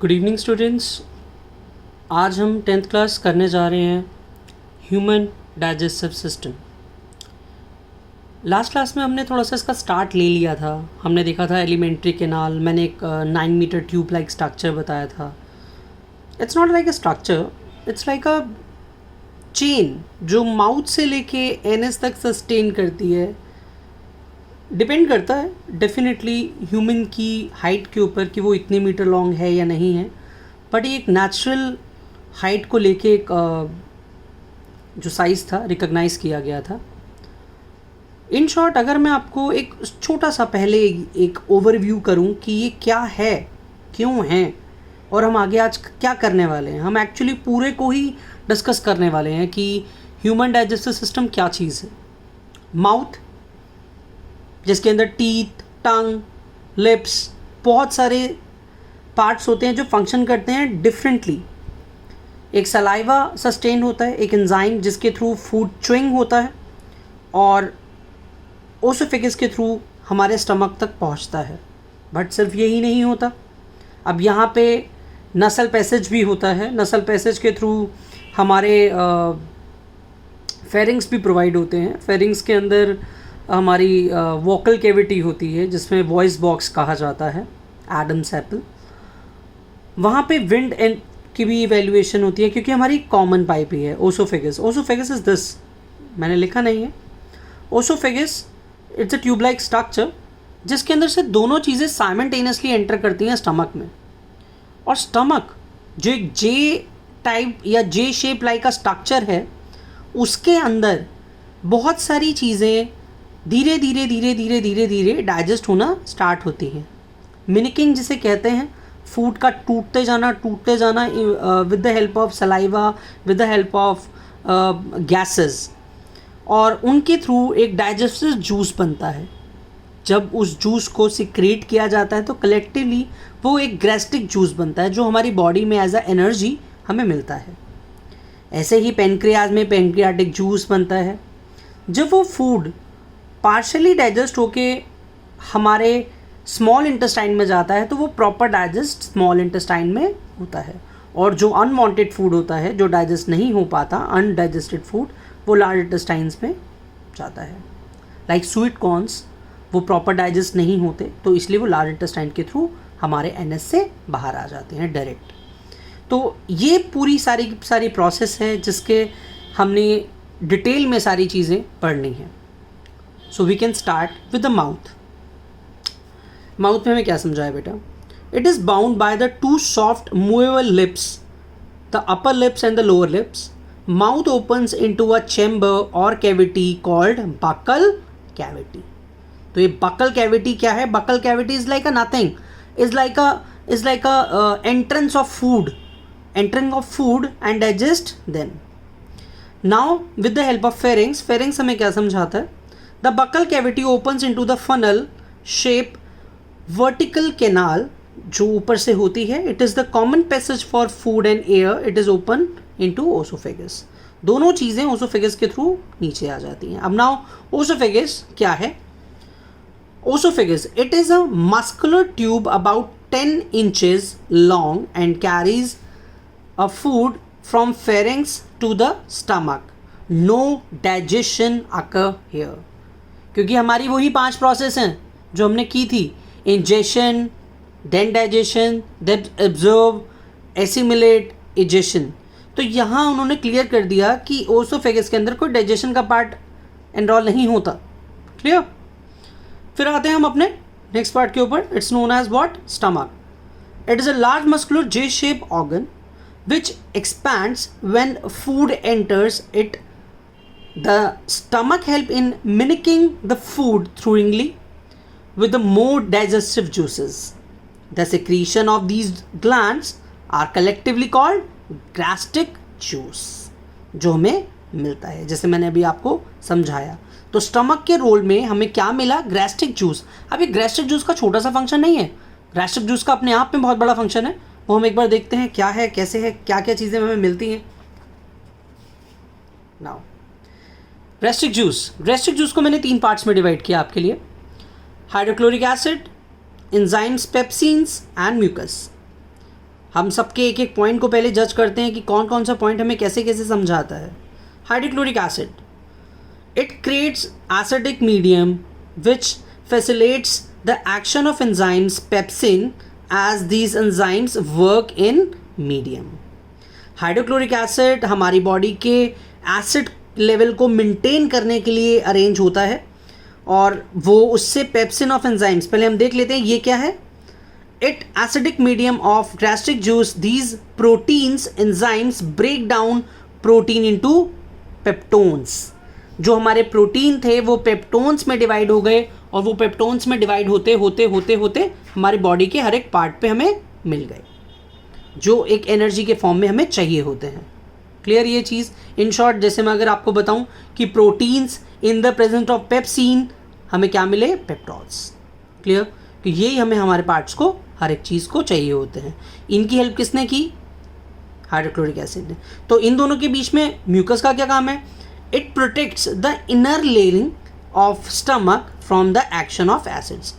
Good evening students. आज हम 10th class करने जा रहे हैं human digestive system. Last class में हमने थोड़ा सा इसका स्टार्ट ले लिया था। हमने देखा था एलिमेंट्री कैनाल। मैंने एक 9 मीटर ट्यूब लाइक स्ट्रक्चर बताया था। It's not like a structure, it's like a chain जो माउथ से लेके एनएस तक सस्टेन करती है। डिपेंड करता है डेफिनेटली ह्यूमन की हाइट के ऊपर कि वो इतने मीटर लॉन्ग है या नहीं है, बट ये एक नेचुरल हाइट को लेके एक जो साइज़ था रिकॉग्नाइज़ किया गया था। इन शॉर्ट अगर मैं आपको एक छोटा सा पहले एक ओवरव्यू करूं कि ये क्या है, क्यों है और हम आगे आज क्या करने वाले हैं। हम एक्चुअली पूरे को ही डिस्कस करने वाले हैं कि ह्यूमन डाइजेस्टिव सिस्टम क्या चीज़ है। माउथ जिसके अंदर टीथ, टंग, लिप्स, बहुत सारे पार्ट्स होते हैं जो फंक्शन करते हैं डिफरेंटली। एक सलाइवा सस्टेन होता है, एक एंजाइम जिसके थ्रू फूड च्युइंग होता है, और ओसोफेगस के थ्रू हमारे स्टमक तक पहुंचता है। बट सिर्फ यही नहीं होता, अब यहाँ पे नसल पैसेज भी होता है। नसल पैसेज के थ्रू हमारे फेरिंग्स भी प्रोवाइड होते हैं। फेरिंग्स के अंदर हमारी वोकल कैविटी होती है जिसमें वॉइस बॉक्स कहा जाता है, एडम्स एप्पल। वहाँ पे विंड एंड की भी इवैल्यूएशन होती है क्योंकि हमारी कॉमन पाइप ही है ओसोफेगस। ओसोफेगस इज दिस, मैंने लिखा नहीं है। Oesophagus it's a tube like structure जिसके अंदर से दोनों चीज़ें साइमल्टेनियसली एंटर करती हैं स्टमक में। और स्टमक जो एक जे टाइप या जे शेप लाइक का स्ट्रक्चर है, उसके अंदर बहुत सारी चीज़ें धीरे धीरे धीरे धीरे धीरे धीरे डाइजेस्ट होना स्टार्ट होती हैं। मिनिकिंग जिसे कहते हैं, फूड का टूटते जाना with the help of saliva, with the help of gases, और उनके थ्रू एक डाइजेस्टिव जूस बनता है। जब उस जूस को सिक्रेट किया जाता है तो कलेक्टिवली वो एक गैस्ट्रिक जूस बनता है जो हमारी बॉडी में एज अ एनर्जी हमें मिलता है। ऐसे ही पेनक्रियाज में पेनक्रियाटिक जूस बनता है। जब वो फूड पार्शली डाइजेस्ट होके हमारे स्मॉल इंटेस्टाइन में जाता है तो वो प्रॉपर डाइजेस्ट स्मॉल इंटेस्टाइन में होता है, और जो अनवांटेड फूड होता है जो डाइजेस्ट नहीं हो पाता, अनडाइजेस्टेड फूड, वो लार्ज इंटेस्टाइन्स में जाता है। लाइक स्वीट कॉर्न्स, वो प्रॉपर डाइजेस्ट नहीं होते तो इसलिए वो लार्ज इंटेस्टाइन के थ्रू हमारे एनएस से बाहर आ जाते हैं डायरेक्ट। तो ये पूरी सारी प्रोसेस है जिसके हमने डिटेल में सारी चीज़ें पढ़नी है। So we can start with the mouth. Mouth में हमें क्या समझाया बेटा? It is bound by the two soft movable lips, the upper lips and the lower lips. Mouth opens into a chamber और कैविटी कॉल्ड बकल कैविटी। तो ये buccal cavity क्या है? Buccal cavity is like a nothing, is like a entrance of food, entering of food and digest then. Now with the help of pharynx, pharynx हमें क्या समझाता है? The buccal cavity opens into the funnel shape vertical canal जो ऊपर से होती है। It is the common passage for food and air. It is open into oesophagus. दोनों चीज़ें ओसोफेगस के थ्रू नीचे आ जाती हैं। अब नाउ ओसोफेगस क्या है? Oesophagus, it is a muscular tube about 10 inches long and carries a food from pharynx to the stomach. No digestion occur here. क्योंकि हमारी वही 5 प्रोसेस हैं जो हमने की थी, ingestion, then digestion, then absorb, assimilate, egestion. तो यहाँ उन्होंने क्लियर कर दिया कि ओसोफेगस के अंदर कोई डाइजेशन का पार्ट एनरोल नहीं होता। क्लियर? फिर आते हैं हम अपने नेक्स्ट पार्ट के ऊपर। It's known as what? Stomach. It is a large muscular J shape organ which expands when food enters it. The stomach help in mimicking the food thoroughly with the more digestive juices. The secretion of these glands are collectively called gastric juice, जो हमें मिलता है, जैसे मैंने अभी आपको समझाया। तो स्टमक के रोल में हमें क्या मिला? Gastric juice. अब ये गैस्ट्रिक जूस का छोटा सा फंक्शन नहीं है, गैस्ट्रिक जूस का अपने आप में बहुत बड़ा फंक्शन है। वो हम एक बार देखते हैं क्या है, कैसे है, क्या क्या चीज़ें हमें मिलती हैं। नाउ गैस्ट्रिक जूस को मैंने 3 पार्ट्स में डिवाइड किया आपके लिए। Hydrochloric acid, enzymes, pepsins and mucus. हम सबके एक एक पॉइंट को पहले जज करते हैं कि कौन कौन सा पॉइंट हमें कैसे कैसे समझाता है. Hydrochloric acid, it creates acidic medium which facilitates the action of enzymes pepsin as these enzymes work in medium. Hydrochloric acid हमारी बॉडी के एसिड लेवल को मेंटेन करने के लिए अरेंज होता है और वो उससे पेप्सिन ऑफ एंजाइम्स, पहले हम देख लेते हैं ये क्या है. It acidic medium of gastric juice these proteins enzymes break down protein into peptones. जो हमारे प्रोटीन थे वो पेप्टोन्स में डिवाइड हो गए और वो पेप्टोन्स में डिवाइड होते होते होते होते हमारी बॉडी के हर एक पार्ट पे हमें मिल गए, जो एक एनर्जी के फॉर्म में हमें चाहिए होते हैं. क्लियर ये चीज़. इन शॉर्ट, जैसे मैं अगर आपको बताऊं कि proteins in the presence of pepsin हमें क्या मिले, पेप्टोन्स. क्लियर. कि यही हमें हमारे पार्ट्स को हर एक चीज़ को चाहिए होते हैं. इनकी हेल्प किसने की, हाइड्रोक्लोरिक एसिड ने. तो इन दोनों के बीच में म्यूकस का क्या काम है, it protects the inner layering of stomach from the action of acids.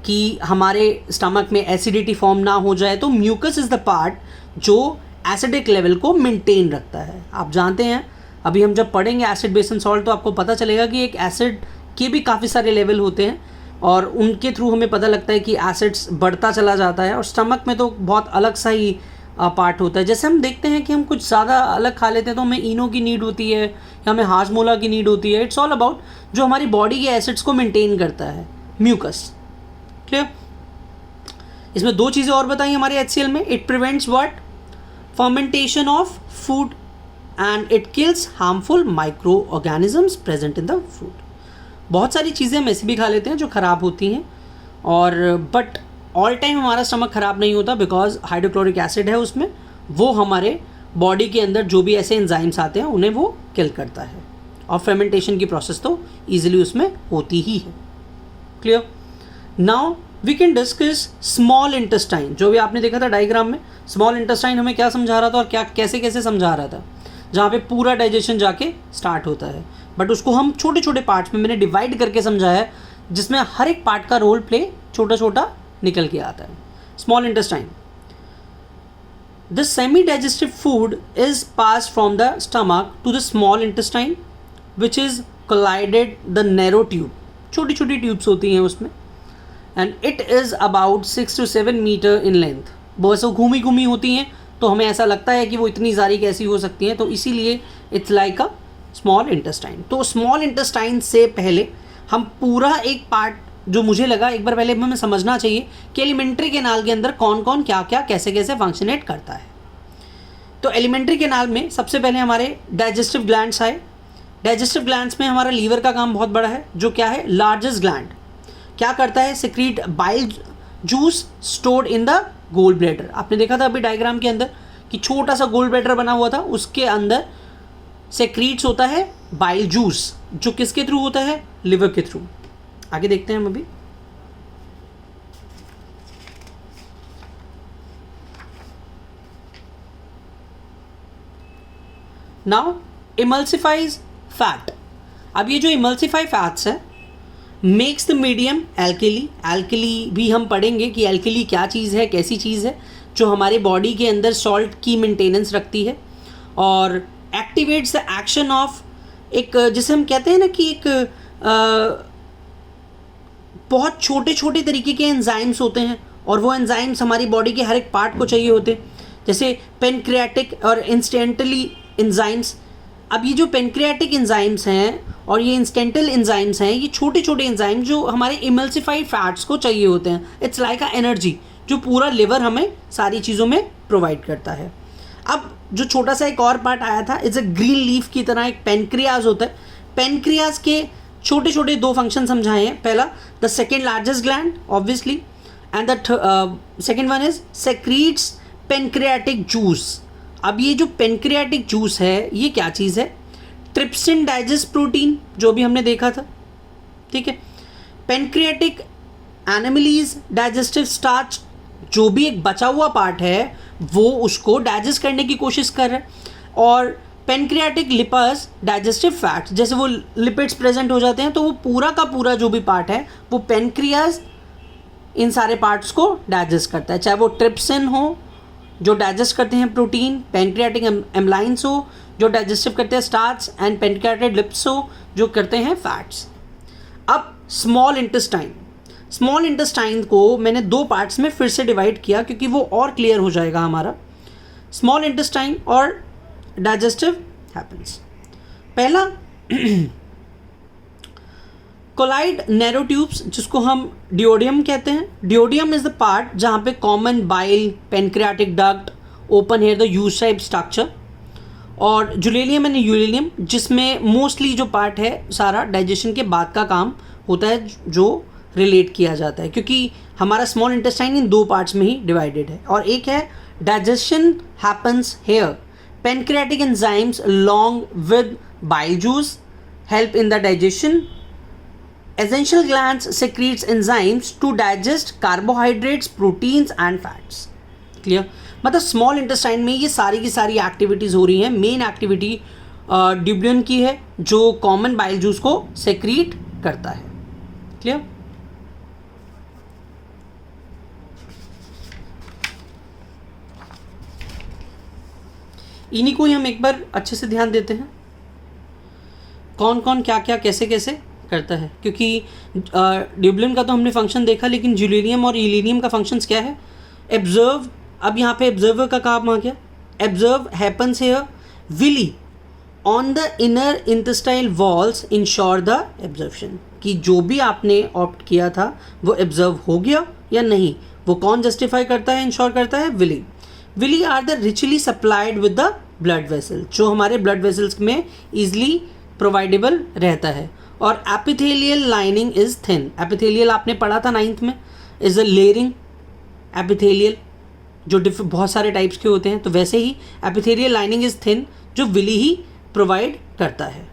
कि हमारे स्टमक में एसिडिटी फॉर्म ना हो जाए, तो म्यूकस इज़ द पार्ट जो एसिडिक लेवल को मेंटेन रखता है. आप जानते हैं अभी हम जब पढ़ेंगे एसिड बेस एंड सॉल्ट तो आपको पता चलेगा कि एक एसिड के भी काफ़ी सारे लेवल होते हैं और उनके थ्रू हमें पता लगता है कि एसिड्स बढ़ता चला जाता है. और स्टमक में तो बहुत अलग सा ही पार्ट होता है. जैसे हम देखते हैं कि हम कुछ ज़्यादा अलग खा लेते हैं तो हमें इनो की नीड होती है या हमें हाजमोला की नीड होती है. इट्स ऑल अबाउट जो हमारी बॉडी के एसिड्स को मेंटेन करता है, म्यूकस. क्लियर. इसमें दो चीज़ें और बताई हमारे HCl में. It prevents what, fermentation of food and it kills harmful micro organisms present in the food. बहुत सारी चीज़ें हम ऐसे भी खा लेते हैं जो ख़राब होती हैं और बट ऑल टाइम हमारा स्टमक ख़राब नहीं होता बिकॉज हाइड्रोक्लोरिक एसिड है उसमें. वो हमारे बॉडी के अंदर जो भी ऐसे एंजाइम्स आते हैं उन्हें वो किल करता है और फेर्मेंटेशन की प्रोसेस तो ईजिली उसमें होती ही है. Clear. Now we can discuss small intestine. जो भी आपने देखा था डायग्राम में, स्मॉल इंटेस्टाइन हमें क्या समझा रहा था और क्या कैसे कैसे समझा रहा था, जहाँ पे पूरा डाइजेशन जाके स्टार्ट होता है. बट उसको हम छोटे छोटे पार्ट्स में मैंने डिवाइड करके समझाया है जिसमें हर एक पार्ट का रोल प्ले छोटा छोटा निकल के आता है. Small intestine, the semi digestive food is pass from the stomach to the small intestine which is collided the narrow tube. छोटी छोटी ट्यूब्स होती हैं उसमें and it is about 6 to 7 meter in length. बहुत से घूमी घूमी होती हैं तो हमें ऐसा लगता है कि वो इतनी सारी कैसी हो सकती हैं, तो इसीलिए it's like a small intestine. तो स्मॉल इंटेस्टाइन से पहले हम पूरा एक पार्ट जो मुझे लगा एक बार पहले हमें समझना चाहिए कि एलिमेंट्री कैनाल के अंदर कौन कौन क्या क्या कैसे कैसे फंक्शनेट करता है. तो एलिमेंट्री कैनाल में सबसे पहले हमारे डाइजेस्टिव ग्लैंड्स आए. डाइजेस्टिव ग्लैंड्स में हमारा लीवर का काम बहुत बड़ा है, जो क्या है, लार्जेस्ट ग्लैंड. क्या करता है, secrete bile juice stored in the gall bladder. आपने देखा था अभी डायग्राम के अंदर कि छोटा सा गोल ब्लैडर बना हुआ था, उसके अंदर सेक्रीट्स होता है बाइल जूस, जो किसके थ्रू होता है, लिवर के थ्रू. आगे देखते हैं हम अभी. Now emulsifies fat. अब ये जो इमल्सिफाई फैट्स है makes the medium alkali. Alkali भी हम पढ़ेंगे कि एल्कली क्या चीज़ है, कैसी चीज़ है, जो हमारी बॉडी के अंदर सॉल्ट की मेंटेनेंस रखती है और एक्टिवेट्स द एक्शन ऑफ एक, जिसे हम कहते हैं ना कि एक बहुत छोटे छोटे तरीके के एंजाइम्स होते हैं और वो एंजाइम्स हमारी बॉडी के हर एक पार्ट को चाहिए होते हैं, जैसे पेनक्रियाटिक और इंस्टेंटली एंजाइम्स. अब ये जो पेनक्रियाटिक एंजाइम्स हैं और ये इंस्टेंटल एंजाइम्स हैं, ये छोटे छोटे एंजाइम जो हमारे इमल्सिफाइड फैट्स को चाहिए होते हैं. इट्स लाइक अ एनर्जी जो पूरा लिवर हमें सारी चीज़ों में प्रोवाइड करता है. अब जो छोटा सा एक और पार्ट आया था, इट्स अ ग्रीन लीफ की तरह एक पेनक्रियाज होता है. पेनक्रियाज के छोटे छोटे दो फंक्शन समझाए हैं. पहला, the second largest gland obviously, and the second one is secretes pancreatic juice. अब ये जो पेनक्रियाटिक जूस है ये क्या चीज़ है, ट्रिप्सिन डाइजेस्ट प्रोटीन, जो भी हमने देखा था. ठीक है. पेनक्रियाटिक एनिमलीज डाइजेस्टिव स्टार्च, जो भी एक बचा हुआ पार्ट है वो उसको डाइजेस्ट करने की कोशिश कर रहा है. और पेनक्रियाटिक लिपर्स डाइजेस्टिव फैट्स, जैसे वो लिपिड्स प्रेजेंट हो जाते हैं तो वो पूरा का पूरा जो भी पार्ट है वो पेनक्रियाज इन सारे पार्ट्स को डाइजेस्ट करता है, चाहे वो ट्रिप्सिन हो जो डाइजेस्ट करते हैं प्रोटीन, पैनक्रियाटिक एमलाइंस हो जो डाइजेस्टिव करते हैं स्टार्च, एंड पैनक्रियाटिक लिप्स हो जो करते हैं फैट्स। अब स्मॉल इंटेस्टाइन को मैंने दो पार्ट्स में फिर से डिवाइड किया क्योंकि वो और क्लियर हो जाएगा हमारा। स्मॉल इंटेस्टाइन और डाइजेस्टिव हैपेंस। पहला कोलाइड नैरो ट्यूब्स, जिसको हम डिओडियम कहते हैं। डिओडियम इज द पार्ट जहाँ पे common bile, pancreatic duct, open here the U shape structure, और जुलेलियम एंड यूरेलियम जिसमें मोस्टली जो पार्ट है सारा डाइजेशन के बाद का काम होता है जो रिलेट किया जाता है, क्योंकि हमारा स्मॉल इंटेस्टाइन इन दो पार्ट्स में ही डिवाइडेड है। और एक है digestion happens here, pancreatic enzymes long with bile juice help in the digestion, essential glands secretes enzymes to digest carbohydrates, proteins and fats। Clear? मतलब स्मॉल इंटेस्टाइन में ये सारी की सारी एक्टिविटीज़ हो रही हैं। मेन एक्टिविटी ड्यूबलिन की है जो कॉमन बाइल जूस को सेक्रीट करता है। क्लियर? इन्हीं को ही हम एक बार अच्छे से ध्यान देते हैं कौन कौन क्या क्या कैसे कैसे करता है, क्योंकि ड्यूबलिन का तो हमने फंक्शन देखा, लेकिन जुलेनियम और इलेनियम का फंक्शंस क्या है? एब्जर्व। अब यहाँ पे एब्जर्वर का काम आ गया। Absorb happens here villi on the inner intestinal walls ensure the absorption, कि जो भी आपने ऑप्ट किया था वो एब्जर्व हो गया या नहीं, वो कौन जस्टिफाई करता है, इंश्योर करता है? Villi. Villi are the richly supplied with the blood vessel, जो हमारे ब्लड वेसल्स में ईजिली प्रोवाइडेबल रहता है। और epithelial lining is thin. Epithelial आपने पढ़ा था 9th में, इज अ लेयरिंग एपिथेलियल जो बहुत सारे टाइप्स के होते हैं, तो वैसे ही एपिथेलियल लाइनिंग इज थिन जो विली ही प्रोवाइड करता है।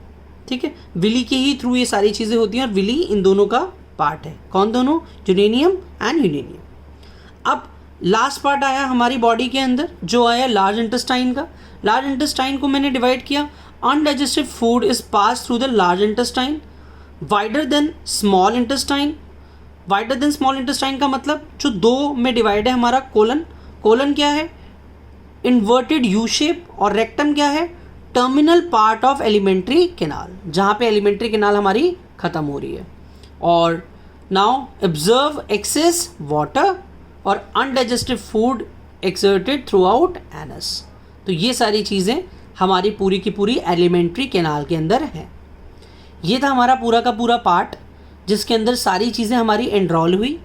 ठीक है, विली के ही थ्रू ये सारी चीज़ें होती हैं और विली इन दोनों का पार्ट है। कौन दोनों? जुनेनियम एंड यूरेनियम। अब लास्ट पार्ट आया हमारी बॉडी के अंदर जो आया लार्ज इंटेस्टाइन का। लार्ज इंटेस्टाइन को मैंने डिवाइड किया। Undigested food is pass through the large intestine wider than small intestine. Wider than small intestine का मतलब जो दो में डिवाइड है हमारा कोलन। कोलन क्या है? इन्वर्टेड यू शेप, और रेक्टम क्या है? Terminal part of alimentary canal, जहाँ पे एलिमेंट्री कैनाल हमारी खत्म हो रही है। और नाउ ऑब्जर्व एक्सेस वाटर और undigested food exerted through out anus. तो ये सारी चीज़ें हमारी पूरी की पूरी एलिमेंट्री कैनाल के अंदर है। ये था हमारा पूरा का पूरा पार्ट जिसके अंदर सारी चीज़ें हमारी एनरोल हुई।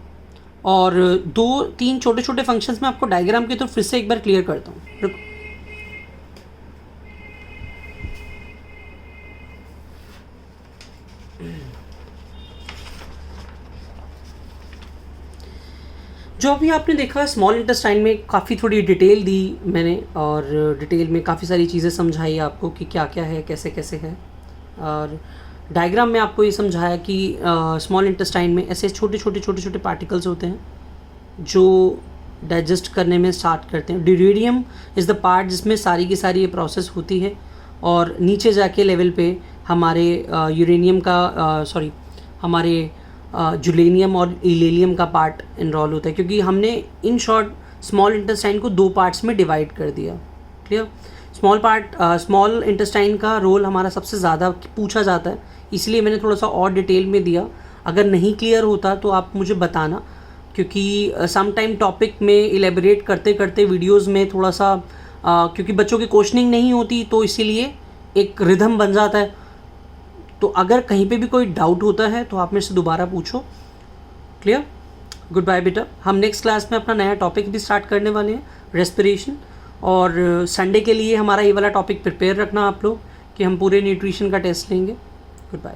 और 2-3 छोटे छोटे फंक्शंस में आपको डायग्राम के थ्रू फिर से एक बार क्लियर करता हूँ। रुको। जो अभी आपने देखा स्मॉल इंटेस्टाइन में काफ़ी थोड़ी डिटेल दी मैंने, और डिटेल में काफ़ी सारी चीज़ें समझाई आपको कि क्या क्या है, कैसे कैसे है। और डायग्राम में आपको ये समझाया कि स्मॉल इंटेस्टाइन में ऐसे छोटे छोटे पार्टिकल्स होते हैं जो डाइजेस्ट करने में स्टार्ट करते हैं। ड्यूरेडियम इज़ द पार्ट जिसमें सारी की सारी ये प्रोसेस होती है, और नीचे जाके लेवल पे हमारे यूरेनियम का हमारे जुलेनियम और इलेनियम का पार्ट इनरोल होता है, क्योंकि हमने इन शॉर्ट स्मॉल इंटेस्टाइन को 2 पार्ट्स में डिवाइड कर दिया। क्लियर? स्मॉल इंटेस्टाइन का रोल हमारा सबसे ज़्यादा पूछा जाता है, इसलिए मैंने थोड़ा सा और डिटेल में दिया। अगर नहीं क्लियर होता तो आप मुझे बताना, क्योंकि सम टाइम टॉपिक में इलेबोरेट करते करते वीडियोस में थोड़ा सा क्योंकि बच्चों की क्वेश्चनिंग नहीं होती तो इसीलिए एक रिदम बन जाता है। तो अगर कहीं पे भी कोई डाउट होता है तो आप मेरे से दोबारा पूछो। क्लियर? गुड बाय बेटा। हम नेक्स्ट क्लास में अपना नया टॉपिक भी स्टार्ट करने वाले हैं, रेस्पिरेशन। और संडे के लिए हमारा ये वाला टॉपिक प्रिपेयर रखना आप लोग कि हम पूरे न्यूट्रिशन का टेस्ट लेंगे। Good bye.